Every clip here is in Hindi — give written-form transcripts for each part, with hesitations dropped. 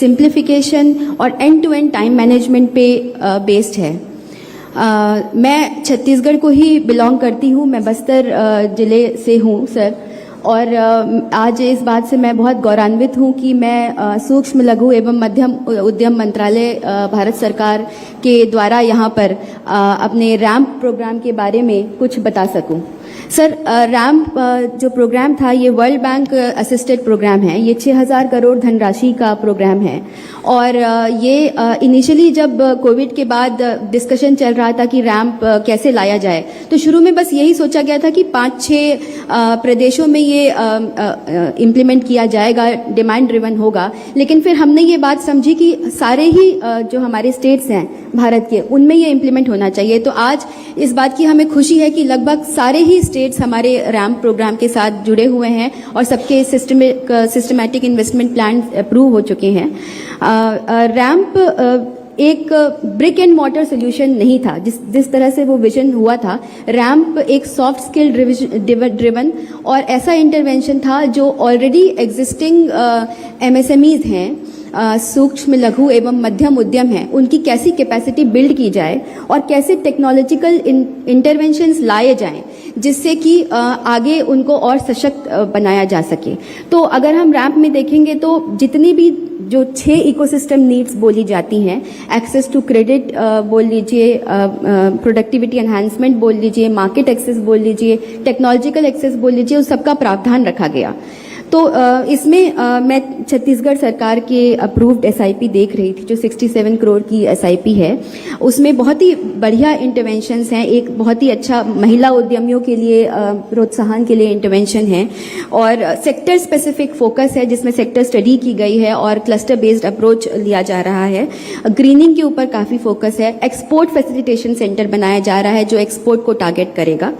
सिंप्लीफिकेशन और end to end time management पे बेस्ड है। मैं छत्तीसगढ़ को ही बिलोंग करती हूँ, मैं बस्तर जिले से हूँ सर, और आज इस बात से मैं बहुत गौरवान्वित हूँ कि मैं सूक्ष्म लघु एवं मध्यम उद्यम मंत्रालय भारत सरकार के द्वारा यहाँ पर अपने रैम्प प्रोग्राम के बारे में कुछ बता सकूँ। सर, रैम्प जो प्रोग्राम था ये वर्ल्ड बैंक असिस्टेड प्रोग्राम है। ये 6,000 करोड़ धनराशि का प्रोग्राम है और ये इनिशियली जब कोविड के बाद डिस्कशन चल रहा था कि रैम्प कैसे लाया जाए, तो शुरू में बस यही सोचा गया था कि 5-6 प्रदेशों में ये इम्प्लीमेंट किया जाएगा, डिमांड ड्रिवन होगा। लेकिन फिर हमने ये बात समझी कि सारे ही जो हमारे स्टेट्स हैं भारत के, उनमें ये इम्प्लीमेंट होना चाहिए। तो आज इस बात की हमें खुशी है कि लगभग सारे ही स्टेट्स हमारे रैम्प प्रोग्राम के साथ जुड़े हुए हैं और सबके सिस्टमैटिक इन्वेस्टमेंट प्लान अप्रूव हो चुके हैं। रैम्प एक ब्रिक एंड मॉर्टर सोल्यूशन नहीं था, जिस तरह से वो विजन हुआ था। रैम्प एक सॉफ्ट स्किल ड्रिवन और ऐसा इंटरवेंशन था जो ऑलरेडी एग्जिस्टिंग MSMEs हैं, सूक्ष्म लघु एवं मध्यम उद्यम हैं, उनकी कैसी कैपेसिटी बिल्ड की जाए और कैसे टेक्नोलॉजिकल इंटरवेंशंस लाए जाएं जिससे कि आगे उनको और सशक्त बनाया जा सके। तो अगर हम रैम्प में देखेंगे तो जितनी भी जो 6 इकोसिस्टम नीड्स बोली जाती हैं, एक्सेस टू क्रेडिट बोल लीजिए, प्रोडक्टिविटी एनहांसमेंट बोल लीजिए, मार्केट एक्सेस बोल लीजिए, टेक्नोलॉजिकल एक्सेस बोल लीजिए, उस सबका प्रावधान रखा गया। तो इसमें मैं छत्तीसगढ़ सरकार के अप्रूव्ड SIP देख रही थी, जो 67 करोड़ की SIP है। उसमें बहुत ही बढ़िया इंटरवेंशंस हैं। एक बहुत ही अच्छा महिला उद्यमियों के लिए प्रोत्साहन के लिए इंटरवेंशन है और सेक्टर स्पेसिफिक फोकस है जिसमें सेक्टर स्टडी की गई है और क्लस्टर बेस्ड अप्रोच लिया जा रहा है। ग्रीनिंग के ऊपर काफ़ी फोकस है। एक्सपोर्ट फैसिलिटेशन सेंटर बनाया जा रहा है जो एक्सपोर्ट को टारगेट करेगा।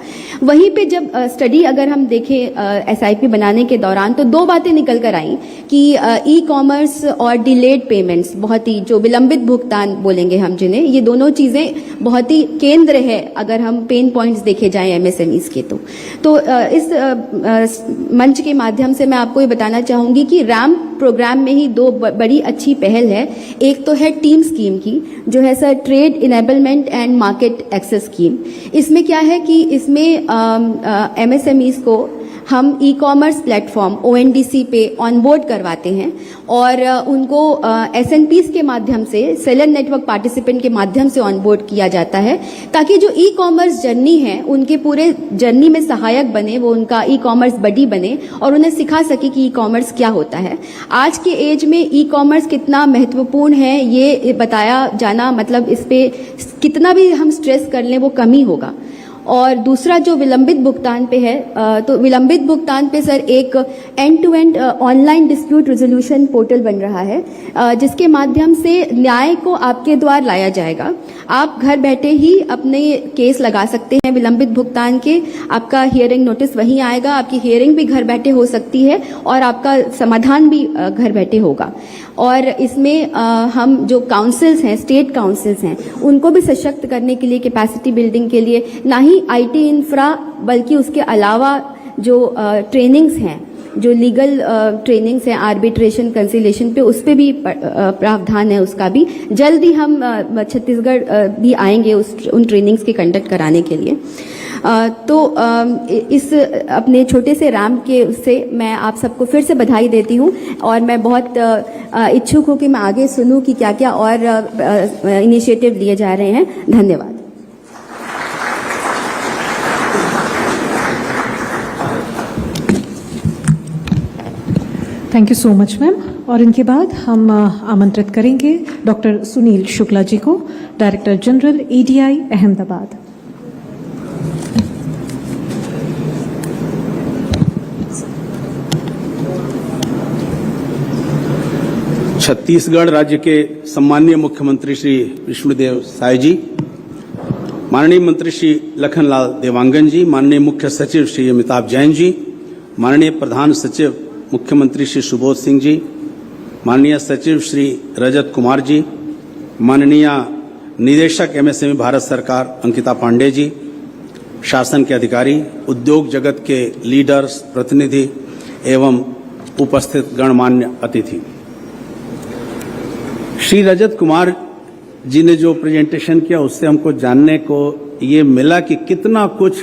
वहीं पे जब स्टडी अगर हम देखें SIP बनाने के दौरान, तो 2 बातें निकल कर आई कि ई-कॉमर्स और डिलेड पेमेंट्स, बहुत ही जो विलंबित भुगतान बोलेंगे हम जिन्हें, ये दोनों चीज़ें बहुत ही केंद्र है अगर हम पेन पॉइंट्स देखे जाएं MSMEs के। तो इस मंच के माध्यम से मैं आपको ये बताना चाहूँगी कि रैम्प प्रोग्राम में ही 2 बड़ी अच्छी पहल है। एक तो है टीम स्कीम की, जो है sir trade enablement and market access scheme. इसमें क्या है कि इसमें MSMEs को हम ई-कॉमर्स प्लेटफॉर्म ONDC पे ऑनबोर्ड करवाते हैं और उनको SNPs के माध्यम से, सेलर नेटवर्क पार्टिसिपेंट के माध्यम से ऑनबोर्ड किया जाता है, ताकि जो ई-कॉमर्स जर्नी है उनके पूरे जर्नी में सहायक बने, वो उनका ई-कॉमर्स बडी बने और उन्हें सिखा सके कि ई-कॉमर्स क्या होता है। आज के एज में ई-कॉमर्स कितना महत्वपूर्ण है ये बताया जाना, मतलब इस पे कितना भी हम स्ट्रेस कर लें वो कम ही होगा। और दूसरा जो विलंबित भुगतान पे है, तो विलंबित भुगतान पे सर एक end to end online dispute resolution portal बन रहा है, जिसके माध्यम से न्याय को आपके द्वार लाया जाएगा। आप घर बैठे ही अपने केस लगा सकते हैं विलंबित भुगतान के। आपका हियरिंग नोटिस वहीं आएगा, आपकी हियरिंग भी घर बैठे हो सकती है और आपका समाधान भी घर बैठे होगा। और इसमें हम जो काउंसिल्स हैं, स्टेट काउंसिल्स हैं, उनको भी सशक्त करने के लिए, कैपेसिटी बिल्डिंग के लिए, ना ही IT इंफ्रा बल्कि उसके अलावा जो ट्रेनिंग्स हैं, जो लीगल ट्रेनिंग्स हैं आर्बिट्रेशन कंसिलेशन पे, उस पे भी प्रावधान है। उसका भी जल्दी हम छत्तीसगढ़ भी आएंगे उन ट्रेनिंग्स के कंडक्ट कराने के लिए। तो इस अपने छोटे से रैम्प के उससे मैं आप सबको फिर से बधाई देती हूँ और मैं बहुत इच्छुक हूँ कि मैं आगे सुनूँ कि क्या क्या और इनिशिएटिव लिए जा रहे हैं। धन्यवाद। Thank you so much ma'am. और इनके बाद हम आमंत्रित करेंगे डॉक्टर सुनील शुक्ला जी को, director general EDI Ahmedabad. Chhattisgarh राज्य के सम्माननीय मुख्यमंत्री श्री विष्णुदेव साय जी, माननीय मंत्री श्री लखनलाल देवांगन जी, माननीय मुख्य सचिव श्री अमिताभ जैन जी, माननीय प्रधान सचिव मुख्यमंत्री श्री सुबोध सिंह जी, माननीय सचिव श्री रजत कुमार जी, माननीय निदेशक MSME भारत सरकार अंकिता पांडे जी, शासन के अधिकारी, उद्योग जगत के लीडर्स, प्रतिनिधि एवं उपस्थित गणमान्य अतिथि, श्री रजत कुमार जी ने जो प्रेजेंटेशन किया उससे हमको जानने को ये मिला कि कितना कुछ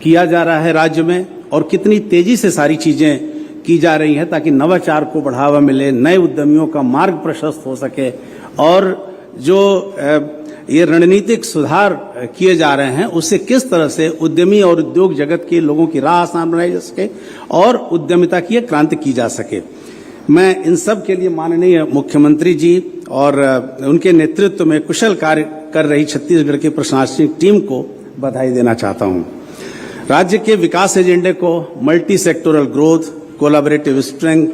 किया जा रहा है राज्य में और कितनी तेजी से सारी चीजें की जा रही हैं ताकि नवाचार को बढ़ावा मिले, नए उद्यमियों का मार्ग प्रशस्त हो सके और जो ये रणनीतिक सुधार किए जा रहे हैं उससे किस तरह से उद्यमी और उद्योग जगत के लोगों की राह आसान बनाई जा सके और उद्यमिता की एक क्रांति की जा सके। मैं इन सब के लिए माननीय मुख्यमंत्री जी और उनके नेतृत्व में कुशल कार्य कर रही छत्तीसगढ़ की प्रशासनिक टीम को बधाई देना चाहता हूं। राज्य के विकास एजेंडे को multi sectoral growth, collaborative strength,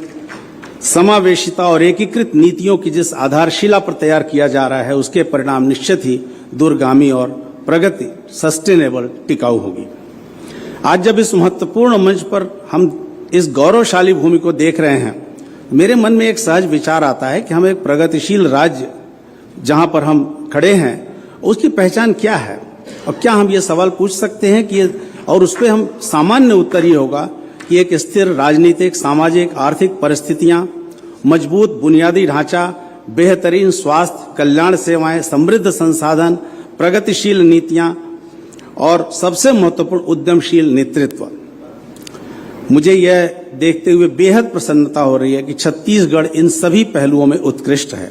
समावेशिता और एकीकृत नीतियों की जिस आधारशिला पर तैयार किया जा रहा है उसके परिणाम निश्चित ही दूरगामी और प्रगति सस्टेनेबल टिकाऊ होगी। आज जब इस महत्वपूर्ण मंच पर हम इस गौरवशाली भूमि को देख रहे हैं, मेरे मन में एक सहज विचार आता है कि हम एक प्रगतिशील राज्य जहां पर हम खड़े हैं उसकी पहचान क्या है और क्या हम ये सवाल पूछ सकते हैं कि और उस पर हम सामान्य उत्तर ये होगा कि एक स्थिर राजनीतिक, सामाजिक, आर्थिक परिस्थितियां, मजबूत बुनियादी ढांचा, बेहतरीन स्वास्थ्य, कल्याण सेवाएं, समृद्ध संसाधन, प्रगतिशील नीतियां और सबसे महत्वपूर्ण उद्यमशील नेतृत्व। मुझे यह देखते हुए बेहद प्रसन्नता हो रही है कि छत्तीसगढ़ इन सभी पहलुओं में उत्कृष्ट है।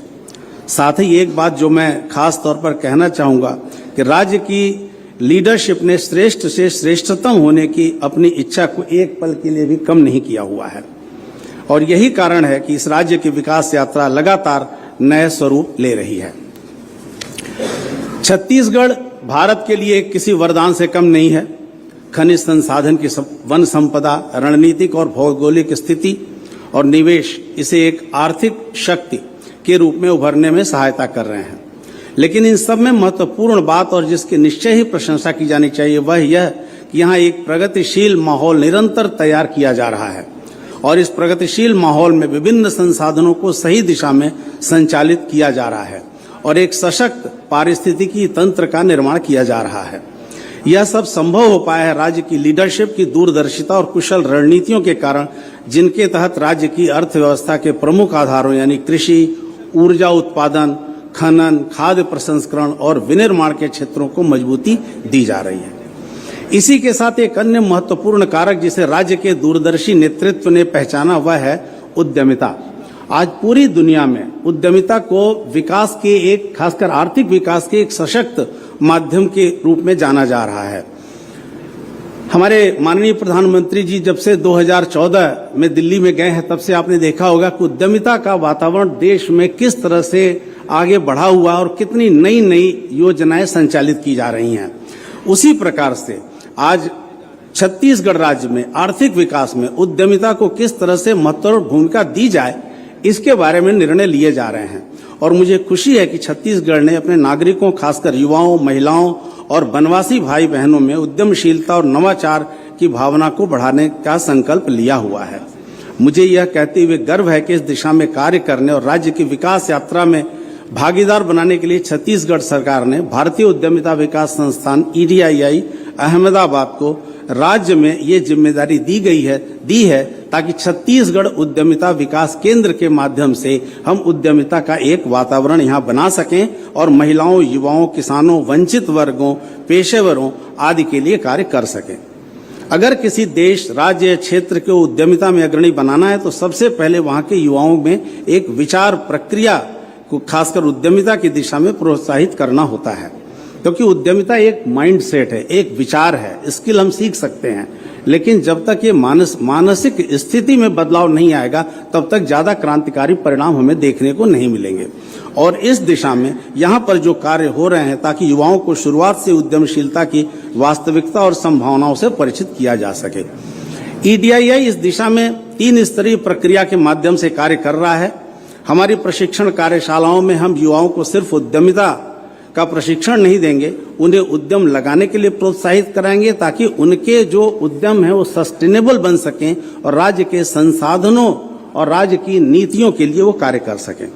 साथ ही एक बात जो मैं खास तौर पर कहना चाहूंगा कि राज्य की लीडरशिप ने श्रेष्ठ से श्रेष्ठतम होने की अपनी इच्छा को एक पल के लिए भी कम नहीं किया हुआ है और यही कारण है कि इस राज्य की विकास यात्रा लगातार नए स्वरूप ले रही है। छत्तीसगढ़ भारत के लिए किसी वरदान से कम नहीं है। खनिज संसाधन की वन संपदा, रणनीतिक और भौगोलिक स्थिति और निवेश इसे एक आर्थिक शक्ति के रूप में उभरने में सहायता कर रहे हैं। लेकिन इन सब में महत्वपूर्ण बात और जिसकी निश्चय ही प्रशंसा की जानी चाहिए वह यह कि यहाँ एक प्रगतिशील माहौल निरंतर तैयार किया जा रहा है और इस प्रगतिशील माहौल में विभिन्न संसाधनों को सही दिशा में संचालित किया जा रहा है और एक सशक्त पारिस्थितिकी तंत्र का निर्माण किया जा रहा है। यह सब संभव हो पाया है राज्य की लीडरशिप की दूरदर्शिता और कुशल रणनीतियों के कारण, जिनके तहत राज्य की अर्थव्यवस्था के प्रमुख आधारों यानी कृषि, ऊर्जा उत्पादन, खनन, खाद्य प्रसंस्करण और विनिर्माण के क्षेत्रों को मजबूती दी जा रही है। इसी के साथ एक अन्य महत्वपूर्ण कारक जिसे राज्य के दूरदर्शी नेतृत्व ने पहचाना वह है उद्यमिता। आज पूरी दुनिया में उद्यमिता को विकास के एक, खासकर आर्थिक विकास के एक सशक्त माध्यम के रूप में जाना जा रहा है। हमारे माननीय प्रधानमंत्री जी जब से 2014 में दिल्ली में गए हैं तब से आपने देखा होगा कि उद्यमिता का वातावरण देश में किस तरह से आगे बढ़ा हुआ और कितनी नई नई योजनाएं संचालित की जा रही हैं। उसी प्रकार से आज छत्तीसगढ़ राज्य में आर्थिक विकास में उद्यमिता को किस तरह से महत्वपूर्ण भूमिका दी जाए इसके बारे में निर्णय लिए जा रहे हैं और मुझे खुशी है कि छत्तीसगढ़ ने अपने नागरिकों, खासकर युवाओं, महिलाओं और वनवासी भाई बहनों में उद्यमशीलता और नवाचार की भावना को बढ़ाने का संकल्प लिया हुआ है। मुझे यह कहते हुए गर्व है कि इस दिशा में कार्य करने और राज्य की विकास यात्रा में भागीदार बनाने के लिए छत्तीसगढ़ सरकार ने भारतीय उद्यमिता विकास संस्थान EDII अहमदाबाद को राज्य में ये जिम्मेदारी दी है ताकि छत्तीसगढ़ उद्यमिता विकास केंद्र के माध्यम से हम उद्यमिता का एक वातावरण यहाँ बना सकें और महिलाओं, युवाओं, किसानों, वंचित वर्गों, पेशेवरों आदि के लिए कार्य कर सकें। अगर किसी देश, राज्य, क्षेत्र को उद्यमिता में अग्रणी बनाना है तो सबसे पहले वहाँ के युवाओं में एक विचार प्रक्रिया को खासकर उद्यमिता की दिशा में प्रोत्साहित करना होता है, क्योंकि उद्यमिता एक माइंड सेट है, एक विचार है। स्किल हम सीख सकते हैं, लेकिन जब तक ये मानसिक स्थिति में बदलाव नहीं आएगा तब तक ज्यादा क्रांतिकारी परिणाम हमें देखने को नहीं मिलेंगे। और इस दिशा में यहाँ पर जो कार्य हो रहे हैं ताकि युवाओं को शुरुआत से उद्यमशीलता की वास्तविकता और संभावनाओं से परिचित किया जा सके। EDII इस दिशा में 3 स्तरीय प्रक्रिया के माध्यम से कार्य कर रहा है। हमारी प्रशिक्षण कार्यशालाओं में हम युवाओं को सिर्फ उद्यमिता का प्रशिक्षण नहीं देंगे, उन्हें उद्यम लगाने के लिए प्रोत्साहित कराएंगे ताकि उनके जो उद्यम है वो सस्टेनेबल बन सकें और राज्य के संसाधनों और राज्य की नीतियों के लिए वो कार्य कर सकें।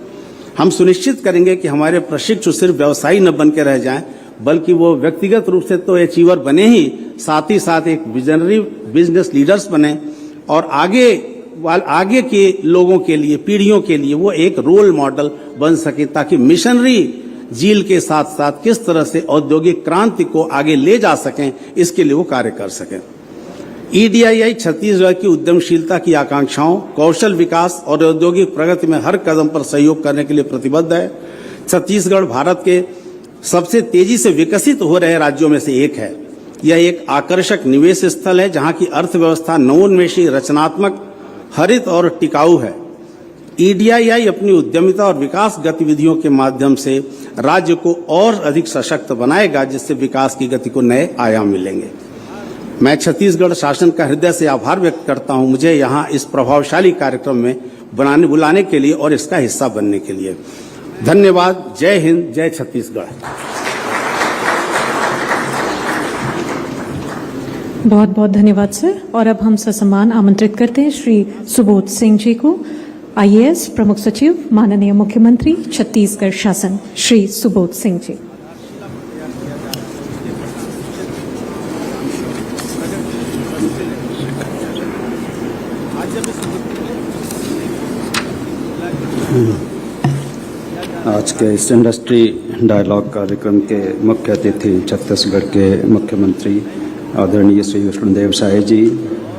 हम सुनिश्चित करेंगे कि हमारे प्रशिक्षु सिर्फ व्यवसायी न बन के रह जाएं, बल्कि वो व्यक्तिगत रूप से तो अचीवर बने ही, साथ ही साथ एक विजनरी बिजनेस लीडर्स बने और आगे आगे के लोगों के लिए, पीढ़ियों के लिए वो एक रोल मॉडल बन सके, ताकि मिशनरी झील के साथ साथ किस तरह से औद्योगिक क्रांति को आगे ले जा सकें, इसके लिए वो कार्य कर सकें। EDII छत्तीसगढ़ की उद्यमशीलता की आकांक्षाओं, कौशल विकास और औद्योगिक प्रगति में हर कदम पर सहयोग करने के लिए प्रतिबद्ध है। छत्तीसगढ़ भारत के सबसे तेजी से विकसित हो रहे राज्यों में से एक है। यह एक आकर्षक निवेश स्थल है, जहां की अर्थव्यवस्था नवोन्मेषी, रचनात्मक, हरित और टिकाऊ है। EDII अपनी उद्यमिता और विकास गतिविधियों के माध्यम से राज्य को और अधिक सशक्त बनाएगा, जिससे विकास की गति को नए आयाम मिलेंगे। मैं छत्तीसगढ़ शासन का हृदय से आभार व्यक्त करता हूं, मुझे यहां इस प्रभावशाली कार्यक्रम में बुलाने के लिए और इसका हिस्सा बनने के लिए। धन्यवाद। जय हिंद, जय छत्तीसगढ़। बहुत बहुत धन्यवाद सर। और अब हम ससम्मान आमंत्रित करते हैं श्री सुबोध सिंह जी को, IAS प्रमुख सचिव, माननीय मुख्यमंत्री छत्तीसगढ़ शासन, श्री सुबोध सिंह जी। आज के इस इंडस्ट्री डायलॉग कार्यक्रम के मुख्य अतिथि छत्तीसगढ़ के मुख्यमंत्री आदरणीय श्री विष्णुदेव साय जी,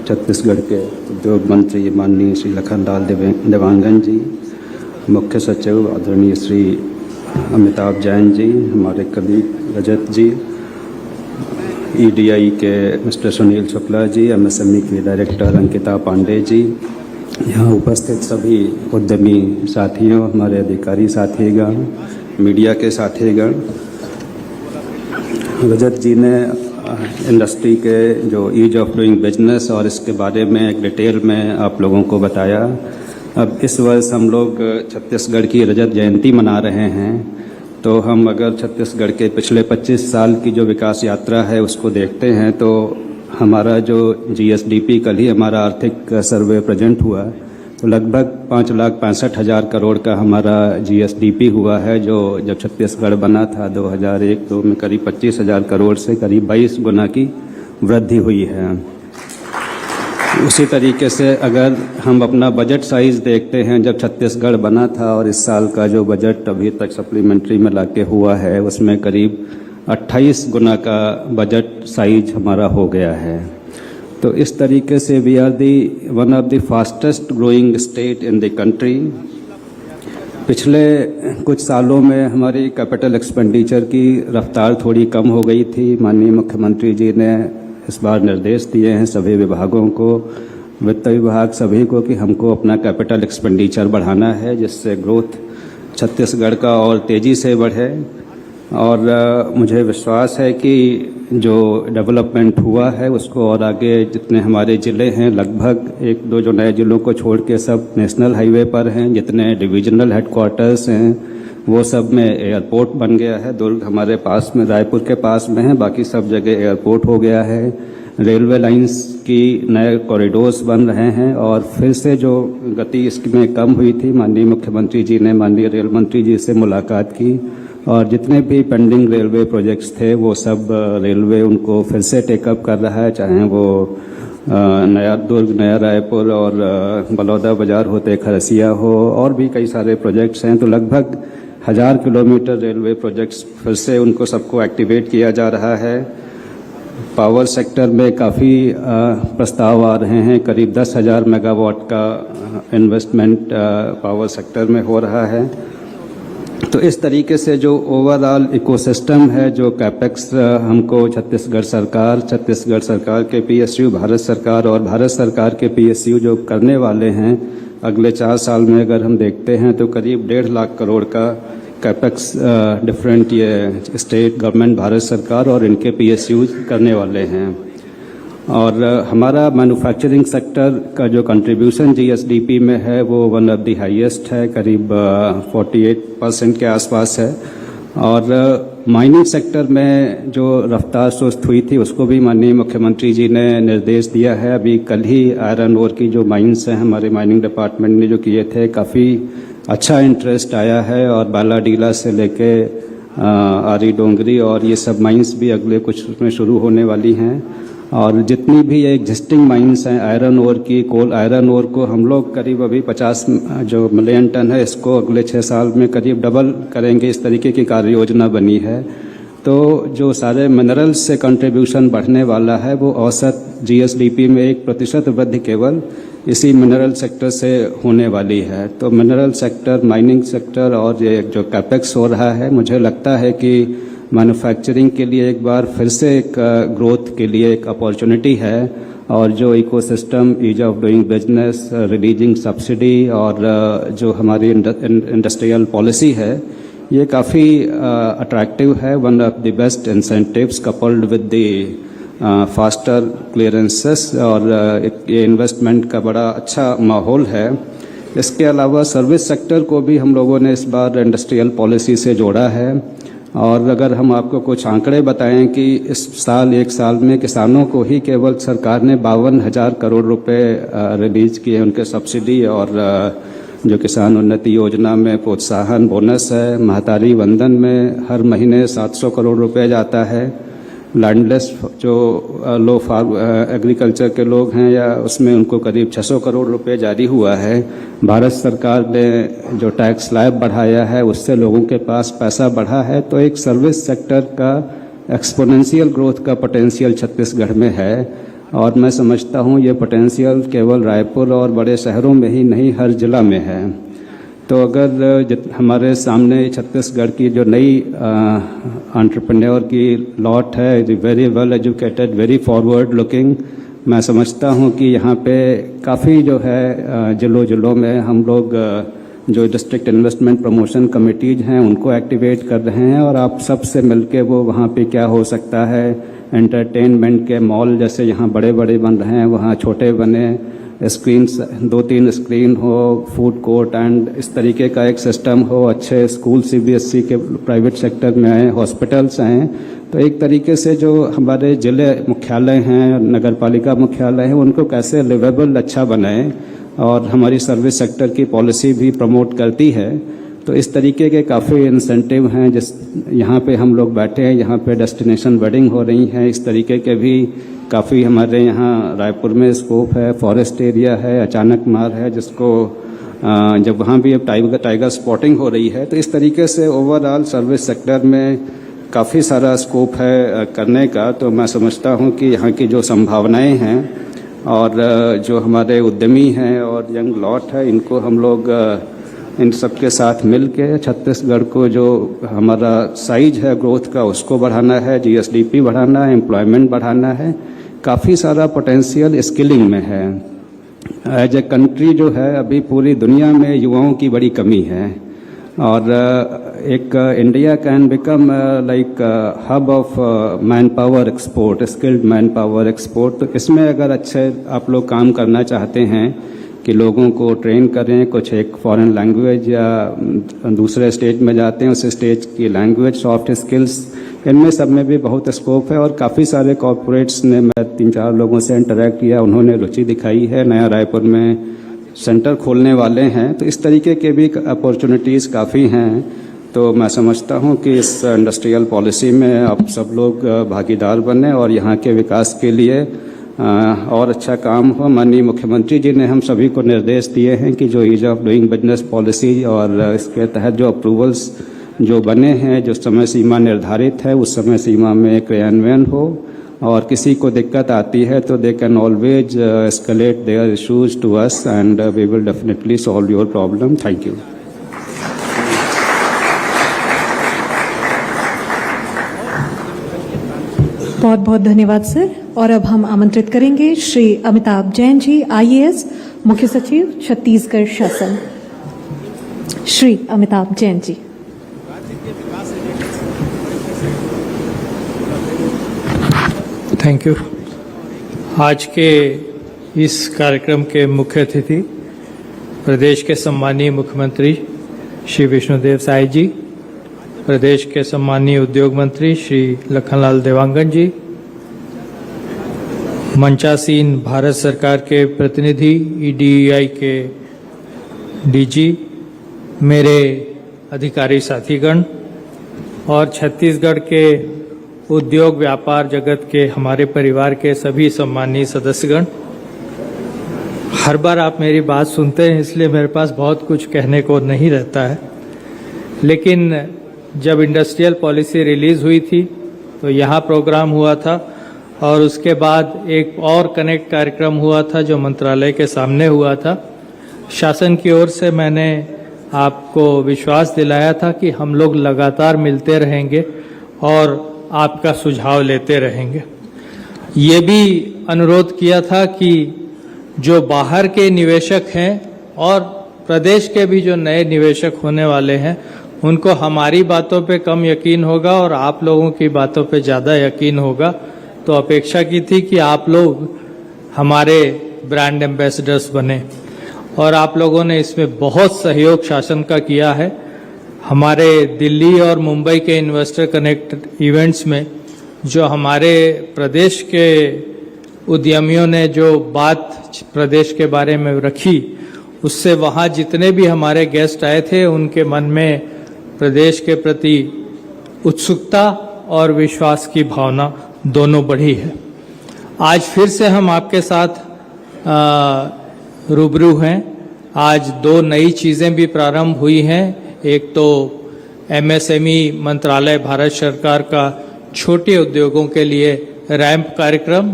छत्तीसगढ़ के उद्योग मंत्री माननीय श्री लखनलाल देवांगन जी, मुख्य सचिव आदरणीय श्री अमिताभ जैन जी, हमारे कलीग रजत जी, EDI के मिस्टर सुनील शुक्ला जी, MSME की डायरेक्टर अंकिता पांडे जी, यहाँ उपस्थित सभी उद्यमी साथियों, हमारे अधिकारी साथीगण, मीडिया के साथीगण। रजत जी ने इंडस्ट्री के जो ईज ऑफ डूइंग बिजनेस और इसके बारे में एक डिटेल में आप लोगों को बताया। अब इस वर्ष हम लोग छत्तीसगढ़ की रजत जयंती मना रहे हैं, तो हम अगर छत्तीसगढ़ के पिछले 25 साल की जो विकास यात्रा है उसको देखते हैं, तो हमारा जो GSDP, कल ही हमारा आर्थिक सर्वे प्रेजेंट हुआ, तो लगभग 5,65,000 करोड़ का हमारा GSDP हुआ है, जो जब छत्तीसगढ़ बना था 2001-2 में करीब 25,000 करोड़ से करीब 22 गुना की वृद्धि हुई है। उसी तरीके से अगर हम अपना बजट साइज देखते हैं, जब छत्तीसगढ़ बना था और इस साल का जो बजट अभी तक सप्लीमेंट्री में लाके हुआ है, उसमें करीब 28 गुना का बजट साइज हमारा हो गया है। तो इस तरीके से we are one of the fastest growing state in the country. पिछले कुछ सालों में हमारी कैपिटल एक्सपेंडिचर की रफ्तार थोड़ी कम हो गई थी। माननीय मुख्यमंत्री जी ने इस बार निर्देश दिए हैं सभी विभागों को, वित्त विभाग सभी को, कि हमको अपना कैपिटल एक्सपेंडिचर बढ़ाना है, जिससे ग्रोथ छत्तीसगढ़ का और तेज़ी से बढ़े। और मुझे विश्वास है कि जो डेवलपमेंट हुआ है उसको और आगे जितने हमारे ज़िले हैं, लगभग 1-2 जो नए ज़िलों को छोड़ के सब नेशनल हाईवे पर हैं, जितने डिविजनल हेडक्वार्टर्स हैं वो सब में एयरपोर्ट बन गया है। दुर्ग हमारे पास में, रायपुर के पास में है, बाकी सब जगह एयरपोर्ट हो गया है। रेलवे लाइंस की नए कॉरिडोर्स बन रहे हैं और फिर से जो गति इसमें कम हुई थी, माननीय मुख्यमंत्री जी ने माननीय रेल मंत्री जी से मुलाकात की और जितने भी पेंडिंग रेलवे प्रोजेक्ट्स थे वो सब रेलवे उनको फिर से टेकअप कर रहा है, चाहे वो नया दुर्ग, नया रायपुर और बलौदा बाजार होते खरसिया हो, और भी कई सारे प्रोजेक्ट्स हैं। तो लगभग 1000 किलोमीटर रेलवे प्रोजेक्ट्स फिर से उनको सबको एक्टिवेट किया जा रहा है। पावर सेक्टर में काफ़ी प्रस्ताव आ रहे हैं, करीब 10,000 मेगावाट का इन्वेस्टमेंट पावर सेक्टर में हो रहा है। तो इस तरीके से जो ओवरऑल इकोसिस्टम है, जो कैपेक्स हमको छत्तीसगढ़ सरकार के PSU, भारत सरकार और भारत सरकार के PSU जो करने वाले हैं, अगले 4 साल में अगर हम देखते हैं तो करीब 1.5 लाख करोड़ का कैपेक्स डिफरेंट ये स्टेट गवर्नमेंट, भारत सरकार और इनके PSU करने वाले हैं। और हमारा मैन्युफैक्चरिंग सेक्टर का जो कंट्रीब्यूशन GSDP में है वो वन ऑफ द हाईएस्ट है, करीब 48% के आसपास है। और माइनिंग सेक्टर में जो रफ्तार सुस्त हुई थी उसको भी माननीय मुख्यमंत्री जी ने निर्देश दिया है। अभी कल ही आयरन ओर की जो माइंस हैं हमारे माइनिंग डिपार्टमेंट ने जो किए थे, काफ़ी अच्छा इंटरेस्ट आया है और बालाडीला से लेके आरी डोंगरी और ये सब माइंस भी अगले कुछ में शुरू होने वाली हैं। और जितनी भी एग्जिस्टिंग माइंस हैं आयरन ओर की, कोल आयरन ओर को हम लोग करीब अभी 50 जो मिलियन टन है इसको अगले 6 साल में करीब डबल करेंगे, इस तरीके की कार्य योजना बनी है। तो जो सारे मिनरल्स से कंट्रीब्यूशन बढ़ने वाला है वो औसत जीएसडीपी में 1% वृद्धि केवल इसी मिनरल सेक्टर से होने वाली है। तो मिनरल सेक्टर, माइनिंग सेक्टर और ये जो कैपेक्स हो रहा है, मुझे लगता है कि मैन्युफैक्चरिंग के लिए एक बार फिर से एक ग्रोथ के लिए एक अपॉर्चुनिटी है। और जो ecosystem, ease of doing business, releasing subsidy और जो हमारी इंडस्ट्रियल पॉलिसी है ये काफ़ी अट्रैक्टिव है। One of the best incentives coupled with the faster clearances और ये इन्वेस्टमेंट का बड़ा अच्छा माहौल है। इसके अलावा सर्विस सेक्टर को भी हम लोगों ने इस बार इंडस्ट्रियल पॉलिसी से जोड़ा है। और अगर हम आपको कुछ आंकड़े बताएं कि इस साल, एक साल में किसानों को ही केवल सरकार ने 52,000 करोड़ रुपए रिलीज किए उनके सब्सिडी और जो किसान उन्नति योजना में प्रोत्साहन बोनस है। महतारी वंदन में हर महीने 700 करोड़ रुपए जाता है। लैंडलेस जो लो फार्म एग्रीकल्चर के लोग हैं या उसमें उनको करीब 600 करोड़ रुपए जारी हुआ है। भारत सरकार ने जो टैक्स स्लैब बढ़ाया है उससे लोगों के पास पैसा बढ़ा है। तो एक सर्विस सेक्टर का एक्सपोनेंशियल ग्रोथ का पोटेंशियल छत्तीसगढ़ में है। और मैं समझता हूँ ये पोटेंशियल केवल रायपुर और बड़े शहरों में ही नहीं, हर जिला में है। तो अगर हमारे सामने छत्तीसगढ़ की जो नई एंटरप्रेन्योर की लॉट है, very well educated, very forward looking, मैं समझता हूँ कि यहाँ पे काफ़ी जो है जिलों में हम लोग जो डिस्ट्रिक्ट इन्वेस्टमेंट प्रमोशन कमिटीज हैं उनको एक्टिवेट कर रहे हैं। और आप सबसे मिलके वो वहाँ पे क्या हो सकता है, एंटरटेनमेंट के मॉल जैसे यहाँ बड़े बड़े बन रहे हैं वहाँ छोटे बने, स्क्रीन्स 2-3 स्क्रीन हो, फूड कोर्ट एंड इस तरीके का एक सिस्टम हो, अच्छे स्कूल सीबीएसई के प्राइवेट सेक्टर में आए, हॉस्पिटल्स आएँ। तो एक तरीके से जो हमारे जिले मुख्यालय हैं, नगर पालिका मुख्यालय हैं, उनको कैसे लिवेबल अच्छा बनाएं। और हमारी सर्विस सेक्टर की पॉलिसी भी प्रमोट करती है। तो इस तरीके के काफ़ी इंसेंटिव हैं। जिस यहाँ पे हम लोग बैठे हैं, यहाँ पे डेस्टिनेशन वेडिंग हो रही हैं, इस तरीके के भी काफ़ी हमारे यहाँ रायपुर में स्कोप है। फॉरेस्ट एरिया है, अचानक मार है, जिसको जब वहाँ भी अब टाइगर स्पॉटिंग हो रही है। तो इस तरीके से ओवरऑल सर्विस सेक्टर में काफ़ी सारा स्कोप है करने का। तो मैं समझता हूँ कि यहाँ की जो संभावनाएं हैं और जो हमारे उद्यमी हैं और यंग लॉट है, इनको हम लोग इन सब के साथ मिल के छत्तीसगढ़ को जो हमारा साइज है ग्रोथ का उसको बढ़ाना है, जीएसडीपी बढ़ाना है, एम्प्लॉयमेंट बढ़ाना है। काफ़ी सारा पोटेंशियल स्किलिंग में है। एज ए कंट्री जो है अभी पूरी दुनिया में युवाओं की बड़ी कमी है। और एक India can become like hub of man power export, skilled man power export. तो इसमें अगर अच्छे आप लोग काम करना चाहते हैं कि लोगों को ट्रेन करें, कुछ एक फॉरेन लैंग्वेज या दूसरे स्टेट में जाते हैं उस स्टेट की लैंग्वेज, सॉफ्ट स्किल्स, इनमें सब में भी बहुत स्कोप है। और काफ़ी सारे कॉरपोरेट्स ने, मैं 3-4 लोगों से इंटरेक्ट किया, उन्होंने रुचि दिखाई है, नया रायपुर में सेंटर खोलने वाले हैं। तो इस तरीके के भी अपॉर्चुनिटीज़ काफ़ी हैं। तो मैं समझता हूं कि इस इंडस्ट्रियल पॉलिसी में आप सब लोग भागीदार बने और यहाँ के विकास के लिए और अच्छा काम हो। माननीय मुख्यमंत्री जी ने हम सभी को निर्देश दिए हैं कि जो ease of doing business policy और इसके तहत जो अप्रूवल्स जो बने हैं, जो समय सीमा निर्धारित है, उस समय सीमा में क्रियान्वयन हो। और किसी को दिक्कत आती है तो they can always escalate their issues to us and we will definitely solve your problem. Thank you. बहुत बहुत धन्यवाद सर। और अब हम आमंत्रित करेंगे श्री अमिताभ जैन जी, आईएएस, मुख्य सचिव, छत्तीसगढ़ शासन। श्री अमिताभ जैन जी। Thank you. आज के इस कार्यक्रम के मुख्य अतिथि प्रदेश के सम्मानीय मुख्यमंत्री श्री विष्णुदेव साय जी, प्रदेश के सम्मानीय उद्योग मंत्री श्री लखनलाल देवांगन जी, मंचासीन भारत सरकार के प्रतिनिधि, ईडीआई के डीजी, मेरे अधिकारी साथीगण और छत्तीसगढ़ के उद्योग व्यापार जगत के हमारे परिवार के सभी सम्मानीय सदस्यगण, हर बार आप मेरी बात सुनते हैं इसलिए मेरे पास बहुत कुछ कहने को नहीं रहता है, लेकिन जब इंडस्ट्रियल पॉलिसी रिलीज हुई थी तो यहाँ प्रोग्राम हुआ था और उसके बाद एक और कनेक्ट कार्यक्रम हुआ था जो मंत्रालय के सामने हुआ था। शासन की ओर से मैंने आपको विश्वास दिलाया था कि हम लोग लगातार मिलते रहेंगे और आपका सुझाव लेते रहेंगे। ये भी अनुरोध किया था कि जो बाहर के निवेशक हैं और प्रदेश के भी जो नए निवेशक होने वाले हैं उनको हमारी बातों पे कम यकीन होगा और आप लोगों की बातों पे ज़्यादा यकीन होगा। तो अपेक्षा की थी कि आप लोग हमारे ब्रांड एम्बेसडर्स बने और आप लोगों ने इसमें बहुत सहयोग शासन का किया है। हमारे दिल्ली और मुंबई के इन्वेस्टर कनेक्ट इवेंट्स में जो हमारे प्रदेश के उद्यमियों ने जो बात प्रदेश के बारे में रखी, उससे वहाँ जितने भी हमारे गेस्ट आए थे उनके मन में प्रदेश के प्रति उत्सुकता और विश्वास की भावना दोनों बढ़ी है। आज फिर से हम आपके साथ रूबरू हैं। आज दो नई चीज़ें भी प्रारंभ हुई हैं। एक तो एमएसएमई मंत्रालय भारत सरकार का छोटे उद्योगों के लिए रैंप कार्यक्रम,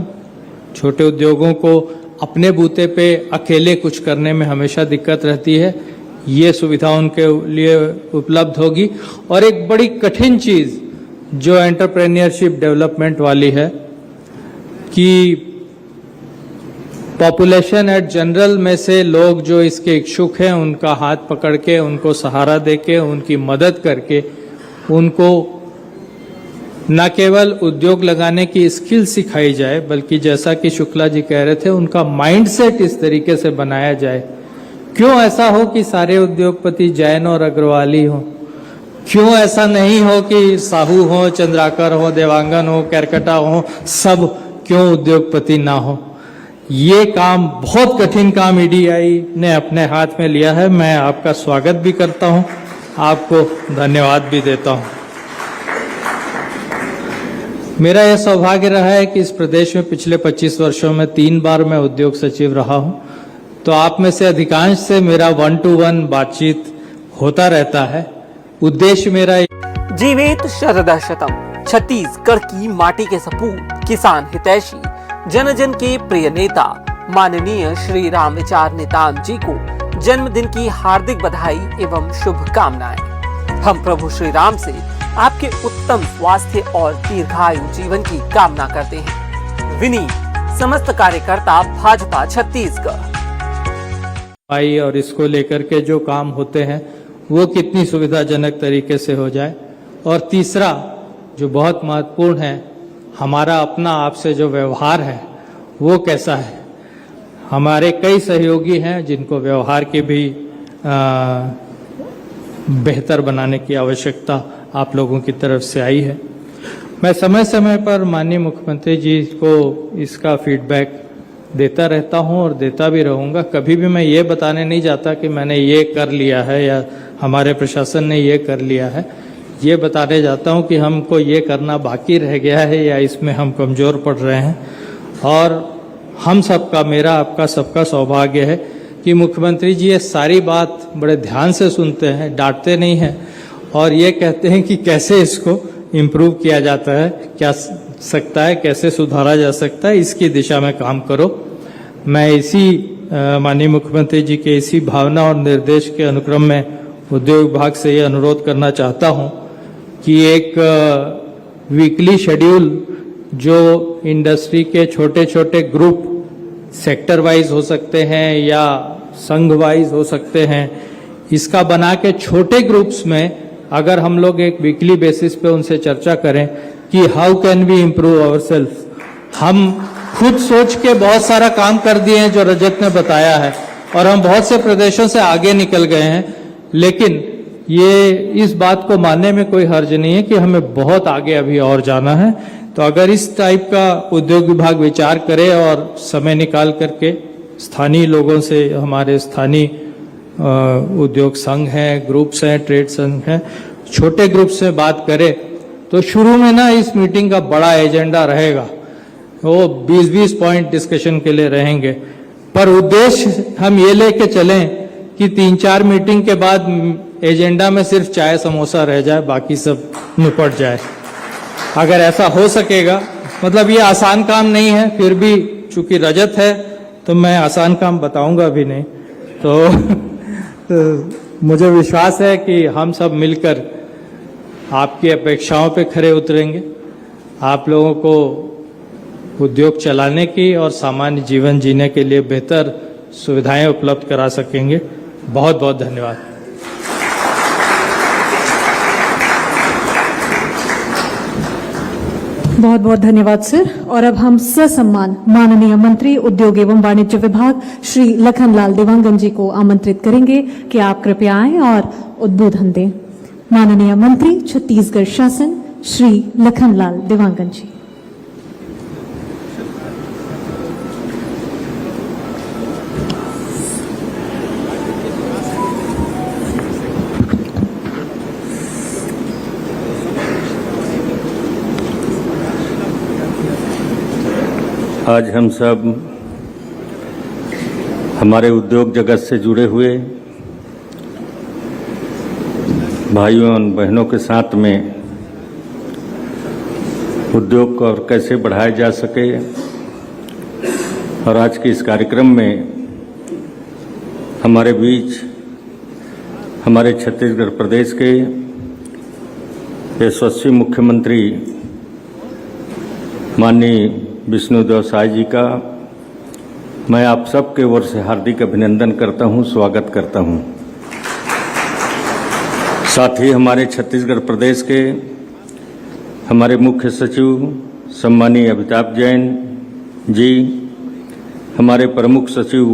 छोटे उद्योगों को अपने बूते पे अकेले कुछ करने में हमेशा दिक्कत रहती है, ये सुविधा उनके लिए उपलब्ध होगी। और एक बड़ी कठिन चीज़ जो एंटरप्रेन्योरशिप डेवलपमेंट वाली है कि पॉपुलेशन एट जनरल में से लोग जो इसके इच्छुक हैं उनका हाथ पकड़ के, उनको सहारा देके, उनकी मदद करके उनको न केवल उद्योग लगाने की स्किल सिखाई जाए बल्कि जैसा कि शुक्ला जी कह रहे थे उनका माइंडसेट इस तरीके से बनाया जाए। क्यों ऐसा हो कि सारे उद्योगपति जैन और अग्रवाली हों? क्यों ऐसा नहीं हो कि साहू हो, चंद्राकर हो, देवांगन हो, कैरकटा हो, सब क्यों उद्योगपति ना हो? ये काम, बहुत कठिन काम ईडीआई ने अपने हाथ में लिया है। मैं आपका स्वागत भी करता हूं, आपको धन्यवाद भी देता हूं। मेरा यह सौभाग्य रहा है कि इस प्रदेश में पिछले 25 वर्षों में 3 बार मैं उद्योग सचिव रहा हूं, तो आप में से अधिकांश से मेरा 1-to-1 बातचीत होता रहता है। उद्देश्य मेरा जीवेत शरदः शतम्, छत्तीसगढ़ की माटी के सपूत, किसान हितैषी, जन जन के प्रिय नेता माननीय श्री राम विचार नेताम जी को जन्मदिन की हार्दिक बधाई एवं शुभकामनाएं। हम प्रभु श्री राम से आपके उत्तम स्वास्थ्य और दीर्घायु जीवन की कामना करते हैं। विनीत समस्त कार्यकर्ता भाजपा छत्तीसगढ़। और इसको लेकर के जो काम होते हैं वो कितनी सुविधाजनक तरीके से हो जाए। और तीसरा जो बहुत महत्वपूर्ण है, हमारा अपना आपसे जो व्यवहार है वो कैसा है। हमारे कई सहयोगी हैं जिनको व्यवहार की भी बेहतर बनाने की आवश्यकता आप लोगों की तरफ से आई है। मैं समय समय पर माननीय मुख्यमंत्री जी को इसका फीडबैक देता रहता हूं और देता भी रहूंगा। कभी भी मैं ये बताने नहीं जाता कि मैंने ये कर लिया है या हमारे प्रशासन ने ये कर लिया है। ये बताने जाता हूं कि हमको ये करना बाकी रह गया है या इसमें हम कमज़ोर पड़ रहे हैं। और हम सबका, मेरा आपका सबका सौभाग्य है कि मुख्यमंत्री जी ये सारी बात बड़े ध्यान से सुनते हैं, डांटते नहीं हैं और ये कहते हैं कि कैसे इसको इम्प्रूव किया जाता है, क्या सकता है, कैसे सुधारा जा सकता है, इसकी दिशा में काम करो। मैं इसी माननीय मुख्यमंत्री जी के इसी भावना और निर्देश के अनुक्रम में उद्योग विभाग से ये अनुरोध करना चाहता हूँ कि एक वीकली शेड्यूल जो इंडस्ट्री के छोटे छोटे ग्रुप सेक्टर वाइज हो सकते हैं या संघ वाइज हो सकते हैं, इसका बना के छोटे ग्रुप्स में अगर हम लोग एक वीकली बेसिस पे उनसे चर्चा करें कि how can we improve our self. हम खुद सोच के बहुत सारा काम कर दिए हैं जो रजत ने बताया है और हम बहुत से प्रदेशों से आगे निकल गए हैं, लेकिन ये इस बात को मानने में कोई हर्ज नहीं है कि हमें बहुत आगे अभी और जाना है। तो अगर इस टाइप का उद्योग विभाग विचार करे और समय निकाल करके स्थानीय लोगों से, हमारे स्थानीय उद्योग संघ हैं, ग्रुप्स हैं, ट्रेड संघ हैं, छोटे ग्रुप से बात करे तो शुरू में ना इस मीटिंग का बड़ा एजेंडा रहेगा, वो 20-20 पॉइंट डिस्कशन के लिए रहेंगे, पर उद्देश्य हम ये लेके चलें कि 3-4 मीटिंग के बाद एजेंडा में सिर्फ चाय समोसा रह जाए, बाकी सब निपट जाए। अगर ऐसा हो सकेगा, मतलब ये आसान काम नहीं है, फिर भी चूंकि रजत है तो मैं आसान काम बताऊंगा भी नहीं, तो मुझे विश्वास है कि हम सब मिलकर आपकी अपेक्षाओं पे खरे उतरेंगे, आप लोगों को उद्योग चलाने की और सामान्य जीवन जीने के लिए बेहतर सुविधाएं उपलब्ध करा सकेंगे। बहुत बहुत धन्यवाद। बहुत बहुत धन्यवाद सर। और अब हम ससम्मान माननीय मंत्री उद्योग एवं वाणिज्य विभाग श्री लखनलाल देवांगन जी को आमंत्रित करेंगे कि आप कृपया आएं और उद्बोधन दें। माननीय मंत्री छत्तीसगढ़ शासन श्री लखनलाल देवांगन जी। आज हम सब हमारे उद्योग जगत से जुड़े हुए भाइयों और बहनों के साथ में उद्योग को और कैसे बढ़ाया जा सके, और आज के इस कार्यक्रम में हमारे बीच हमारे छत्तीसगढ़ प्रदेश के यशस्वी मुख्यमंत्री माननीय विष्णुदेव साय जी का मैं आप सबके ओर से हार्दिक अभिनंदन करता हूं, स्वागत करता हूं। साथ ही हमारे छत्तीसगढ़ प्रदेश के हमारे मुख्य सचिव सम्मानीय अमिताभ जैन जी, हमारे प्रमुख सचिव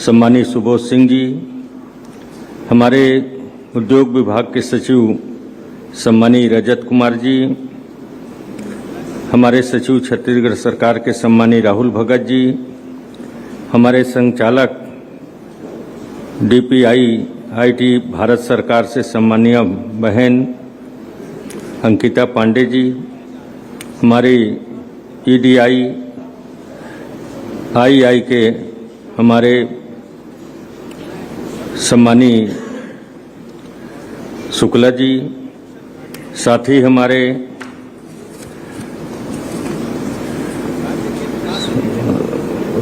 सम्मानीय सुबोध सिंह जी, हमारे उद्योग विभाग के सचिव सम्मानीय रजत कुमार जी, हमारे सचिव छत्तीसगढ़ सरकार के सम्मानीय राहुल भगत जी, हमारे संचालक डीपीआई आईटी भारत सरकार से सम्मानीय बहन अंकिता पांडे जी, हमारी ईडीआई आईआई के हमारे सम्मानीय शुक्ला जी, साथ ही हमारे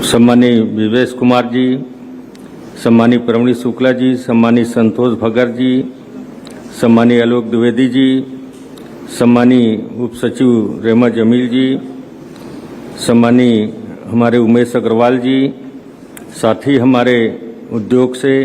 सम्मानीय विवेश कुमार जी, सम्मानीय प्रवीण शुक्ला जी, सम्मानीय संतोष भगत जी, सम्मानीय आलोक द्विवेदी जी, सम्मानीय उप सचिव रेमा जमील जी, सम्मानीय हमारे उमेश अग्रवाल जी, साथ ही हमारे उद्योग से